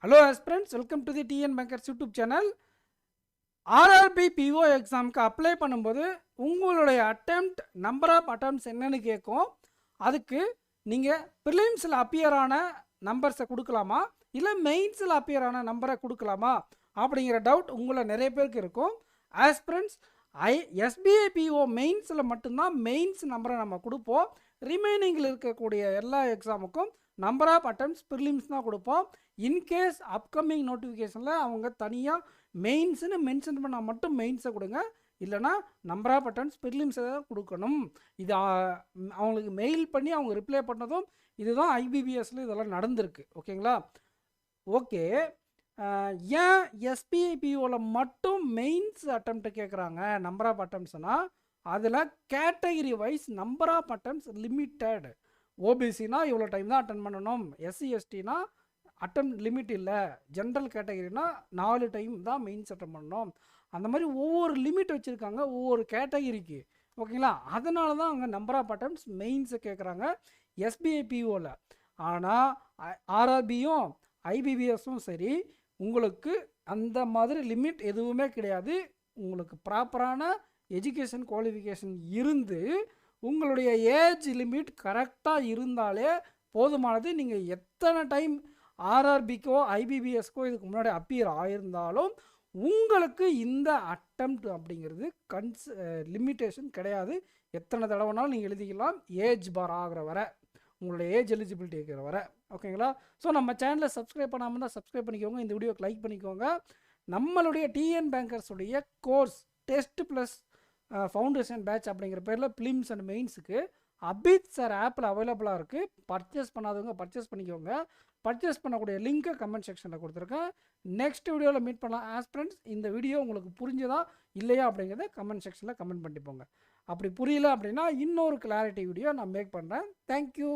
Hello aspirants, welcome to the TN Bankers YouTube channel. RRB PO எக்ஸாமுக்கு apply பண்ணும்போது உங்களுடைய attempt number of attempts என்னன்னு கேட்கும். அதுக்கு நீங்கள் ப்ரிலிம்ஸில் அப்பியர் ஆன நம்பர்ஸை கொடுக்கலாமா இல்லை மெயின்ஸில் அப்பியர் ஆன நம்பரை கொடுக்கலாமா அப்படிங்கிற டவுட் உங்களை நிறைய பேருக்கு இருக்கும். ஆஸ்பிரண்ட்ஸ் எஸ்பிஐ பிஓ மெயின்ஸில் மட்டும்தான் மெயின்ஸ் நம்பரை நம்ம கொடுப்போம். ரிமைனிங்கில் இருக்கக்கூடிய எல்லா எக்ஸாமுக்கும் நம்பர் ஆஃப் அட்டெம்ப்ட்ஸ் ப்ரிலிம்ஸ் தான் கொடுப்போம். இன்கேஸ் அப்கமிங் நோட்டிஃபிகேஷனில் அவங்க தனியாக மெயின்ஸ்னு மென்ஷன் பண்ணால் மட்டும் மெயின்ஸை கொடுங்க, இல்லைனா நம்பர் ஆஃப் அட்டெம்ப்ட்ஸ் ப்ரிலிம்ஸை தான் கொடுக்கணும். இது அவங்களுக்கு மெயில் பண்ணி அவங்க ரிப்ளை பண்ணதும் இதுதான் ஐபிபிஎஸ்ல இதெல்லாம் நடந்திருக்கு. ஓகேங்களா? ஓகே, ஏன் எஸ்பிஐபிஓவில் மட்டும் மெயின்ஸ் அட்டெம்ப்ட் கேட்குறாங்க நம்பர் ஆஃப் அட்டெம்ப்ட்ஸ்னால் அதில் category wise number of attempts limited. ஓபிசினா இவ்வளோ டைம் தான் அட்டன் பண்ணணும், எஸ்சி எஸ்டினா அட்டம் லிமிட் இல்லை, ஜென்ரல் கேட்டகரினா 4 டைம் தான் மெயின்ஸ் அட்டன் பண்ணணும். அந்த மாதிரி ஒவ்வொரு லிமிட் வச்சுருக்காங்க ஒவ்வொரு கேட்டகிரிக்கு. ஓகேங்களா? அதனால தான் அங்கே நம்பர் ஆஃப் அட்டெம்ப்ட்ஸ் மெயின்ஸை கேட்குறாங்க எஸ்பிஐபிஓவில். ஆனால் ஆர்ஆர்பியும் ஐபிபிஎஸும் சரி, உங்களுக்கு அந்த மாதிரி லிமிட் எதுவுமே கிடையாது. உங்களுக்கு ப்ராப்பரான எஜுகேஷன் குவாலிஃபிகேஷன் இருந்து உங்களுடைய ஏஜ் லிமிட் கரெக்டாக இருந்தாலே போதுமானது. நீங்கள் எத்தனை டைம் ஆர்ஆர்பிக்கோ ஐபிபிஎஸ்க்கோ இதுக்கு முன்னாடி அப்பியர் ஆயிருந்தாலும் உங்களுக்கு இந்த அட்டெம்ப்ட் அப்படிங்கிறது லிமிட்டேஷன் கிடையாது. எத்தனை தடவைனாலும் நீங்கள் எழுதிக்கலாம், ஏஜ் பார் ஆகிற வர, உங்களுடைய ஏஜ் எலிஜிபிலிட்டி இருக்கிற வர. ஓகேங்களா? ஸோ நம்ம சேனலை சப்ஸ்கிரைப் பண்ணாமல் தான் சப்ஸ்கிரைப் பண்ணிக்கோங்க, இந்த வீடியோக்கு லைக் பண்ணிக்கோங்க. நம்மளுடைய டிஎன் பேங்கர்ஸுடைய course test plus foundation batch அப்படிங்கிற பேரில் ப்ரிலிம்ஸ் அண்ட் மெயின்ஸுக்கு அபித் சார் ஆப்பில் அவைலபிளாக இருக்குது. பர்ச்சேஸ் பண்ணாதவங்க பர்ச்சேஸ் பண்ணிக்கோங்க. பர்ச்சேஸ் பண்ணக்கூடிய லிங்க்கை கமெண்ட் செக்ஷனில் கொடுத்துருக்கேன். நெக்ஸ்ட் வீடியோவில் மீட் பண்ணலாம். ஆஸ்பிரண்ட்ஸ், இந்த வீடியோ உங்களுக்கு புரிஞ்சதா இல்லையா அப்படிங்கிறத கமெண்ட் செக்ஷனில் கமெண்ட் பண்ணிட்டு போங்க. அப்படி புரியல அப்படின்னா இன்னொரு கிளாரிட்டி வீடியோ நான் மேக் பண்ணுறேன். தேங்க்யூ.